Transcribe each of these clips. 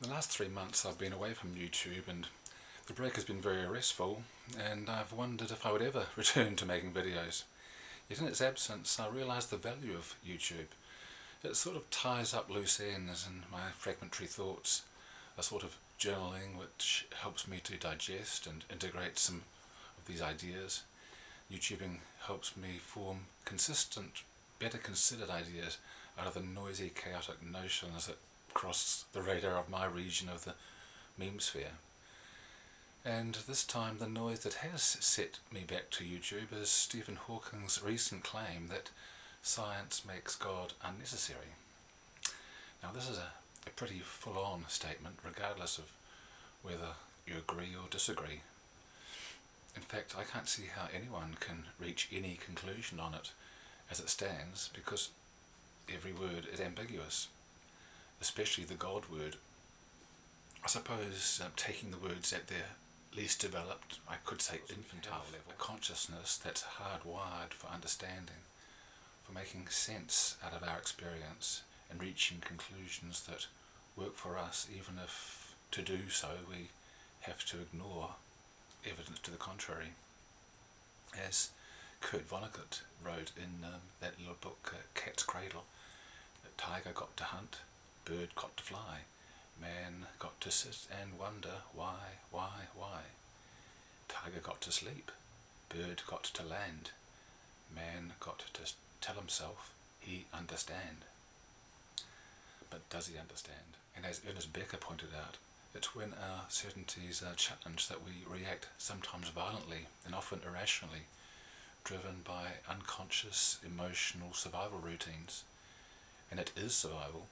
The last 3 months I've been away from YouTube, and the break has been very restful, and I've wondered if I would ever return to making videos. Yet in its absence I realised the value of YouTube. It sort of ties up loose ends in my fragmentary thoughts, a sort of journaling which helps me to digest and integrate some of these ideas. YouTubing helps me form consistent, better considered ideas out of the noisy, chaotic notions that cross the radar of my region of the meme sphere. And this time the noise that has set me back to YouTube is Stephen Hawking's recent claim that science makes God unnecessary. Now this is a pretty full-on statement, regardless of whether you agree or disagree. In fact, I can't see how anyone can reach any conclusion on it as it stands, because every word is ambiguous, especially the God word. I suppose, taking the words at their least developed, I could say infantile level, a consciousness that's hardwired for understanding, for making sense out of our experience and reaching conclusions that work for us, even if to do so we have to ignore evidence to the contrary. As Kurt Vonnegut wrote in that little book, Cat's Cradle, that tiger got to hunt, bird got to fly, man got to sit and wonder why. Tiger got to sleep, bird got to land, man got to tell himself he understand. But does he understand? And as Ernest Becker pointed out, it's when our certainties are challenged that we react sometimes violently and often irrationally, driven by unconscious emotional survival routines. And it is survival,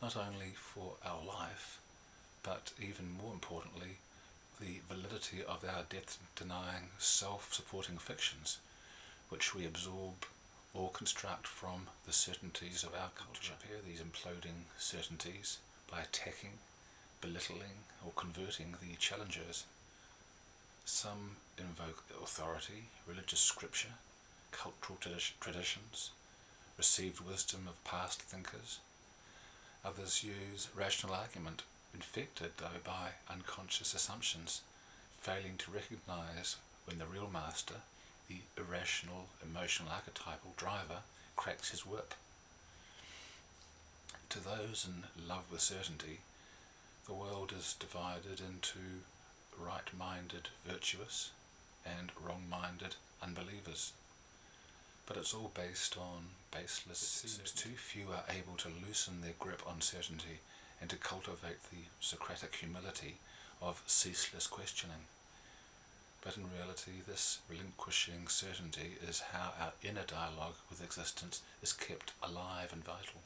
not only for our life, but even more importantly, the validity of our death-denying, self-supporting fictions, which we absorb or construct from the certainties of our culture. Repair these imploding certainties by attacking, belittling or converting the challengers. Some invoke authority, religious scripture, cultural traditions, received wisdom of past thinkers. Others use rational argument, infected though by unconscious assumptions, failing to recognize when the real master, the irrational, emotional archetypal driver, cracks his whip. To those in love with certainty, the world is divided into right-minded virtuous and wrong-minded unbelievers. But it's all based on baseless. It seems too few are able to loosen their grip on certainty and to cultivate the Socratic humility of ceaseless questioning. But in reality, this relinquishing certainty is how our inner dialogue with existence is kept alive and vital.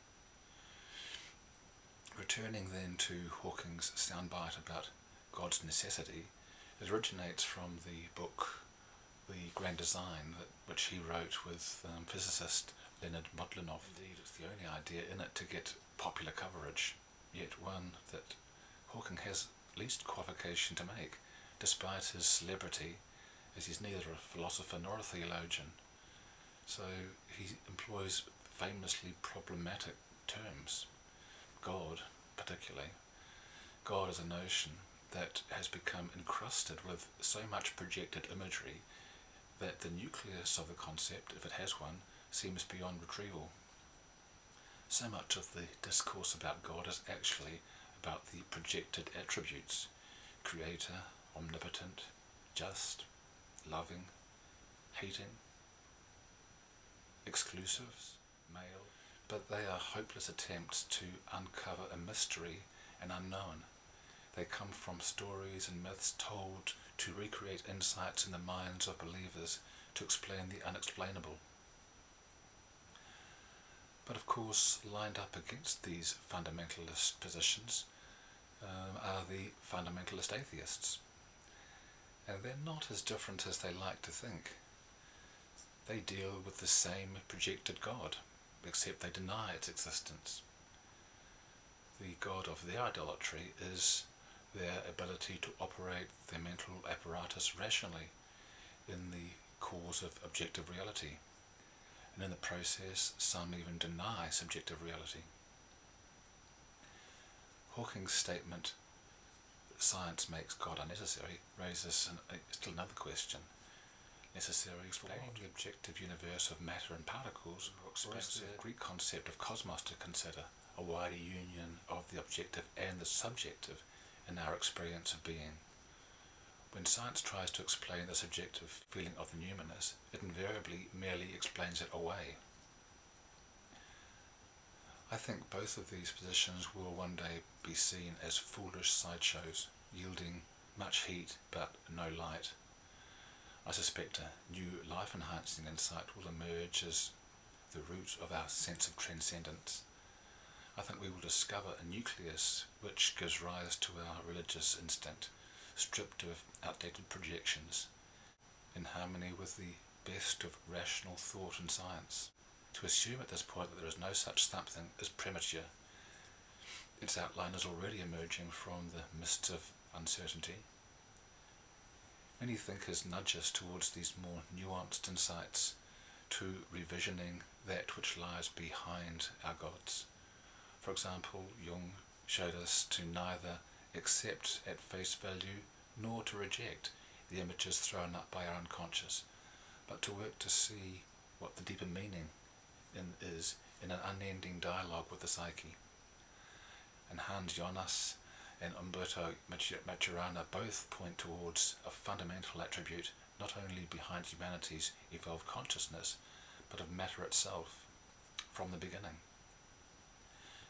Returning then to Hawking's soundbite about God's necessity, it originates from the book The Grand Design, which he wrote with physicist Leonard Modlinov. Indeed, it's the only idea in it to get popular coverage, yet one that Hawking has least qualification to make, despite his celebrity, as he's neither a philosopher nor a theologian. So he employs famously problematic terms. God, particularly. God is a notion that has become encrusted with so much projected imagery that the nucleus of the concept, if it has one, seems beyond retrieval. So much of the discourse about God is actually about the projected attributes: creator, omnipotent, just, loving, hating, exclusive, male. But they are hopeless attempts to uncover a mystery and unknown. They come from stories and myths told to recreate insights in the minds of believers to explain the unexplainable. But of course, lined up against these fundamentalist positions are the fundamentalist atheists. And they're not as different as they like to think. They deal with the same projected God, except they deny its existence. The God of their idolatry is their ability to operate their mental apparatus rationally in the cause of objective reality, and in the process some even deny subjective reality. Hawking's statement that science makes God unnecessary raises still another question. Necessary for explaining the objective universe of matter and particles, or is the Greek concept of cosmos to consider, a wider union of the objective and the subjective in our experience of being? When science tries to explain the subjective feeling of the numinous, it invariably merely explains it away. I think both of these positions will one day be seen as foolish sideshows, yielding much heat but no light. I suspect a new life-enhancing insight will emerge as the root of our sense of transcendence. I think we will discover a nucleus which gives rise to our religious instinct, stripped of outdated projections, in harmony with the best of rational thought and science. To assume at this point that there is no such something is premature. Its outline is already emerging from the mists of uncertainty. Many thinkers nudge us towards these more nuanced insights, to revisioning that which lies behind our gods. For example, Jung showed us to neither accept at face value nor to reject the images thrown up by our unconscious, but to work to see what the deeper meaning is in an unending dialogue with the psyche. And Hans Jonas and Umberto Maturana both point towards a fundamental attribute not only behind humanity's evolved consciousness, but of matter itself from the beginning.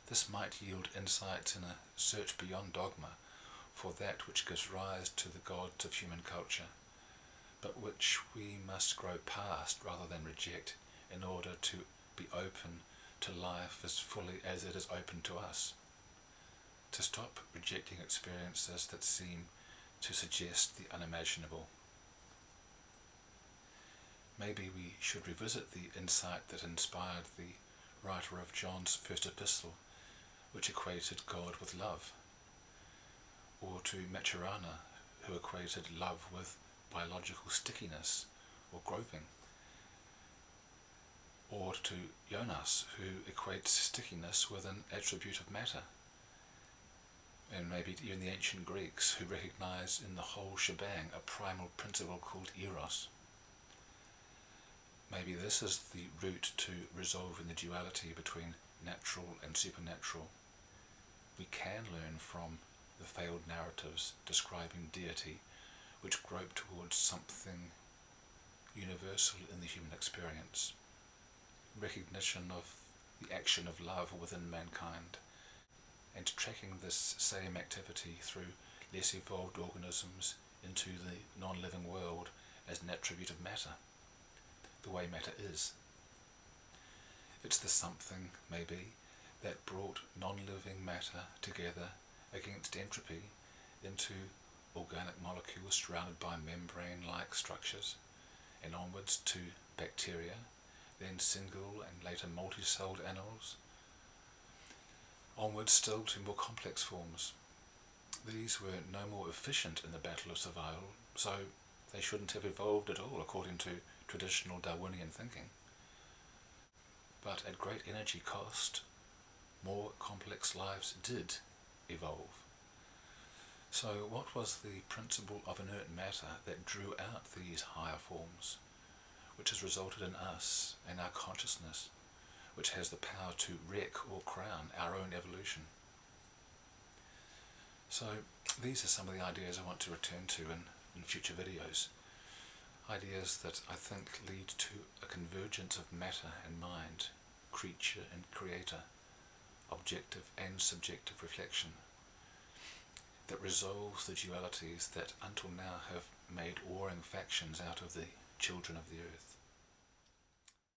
This might yield insights in a search beyond dogma for that which gives rise to the gods of human culture, but which we must grow past rather than reject in order to be open to life as fully as it is open to us. To stop rejecting experiences that seem to suggest the unimaginable. Maybe we should revisit the insight that inspired the writer of John's first epistle, which equated God with love, or to Maturana, who equated love with biological stickiness or groping, or to Jonas, who equates stickiness with an attribute of matter, and maybe even the ancient Greeks, who recognized in the whole shebang a primal principle called eros. Maybe this is the route to resolving the duality between natural and supernatural. We can learn from the failed narratives describing deity, which grope towards something universal in the human experience. Recognition of the action of love within mankind, and tracking this same activity through less evolved organisms into the non-living world as an attribute of matter, the way matter is. It's the something, maybe, that brought non-living matter together against entropy into organic molecules surrounded by membrane-like structures, and onwards to bacteria, then single and later multi-celled animals, onwards still to more complex forms. These were no more efficient in the battle of survival, so they shouldn't have evolved at all according to traditional Darwinian thinking. But at great energy cost, more complex lives did evolve. So what was the principle of inert matter that drew out these higher forms, which has resulted in us and our consciousness, which has the power to wreck or crown our own evolution? So these are some of the ideas I want to return to in future videos. Ideas that I think lead to a convergence of matter and mind, creature and creator, objective and subjective reflection, that resolves the dualities that until now have made warring factions out of the children of the earth.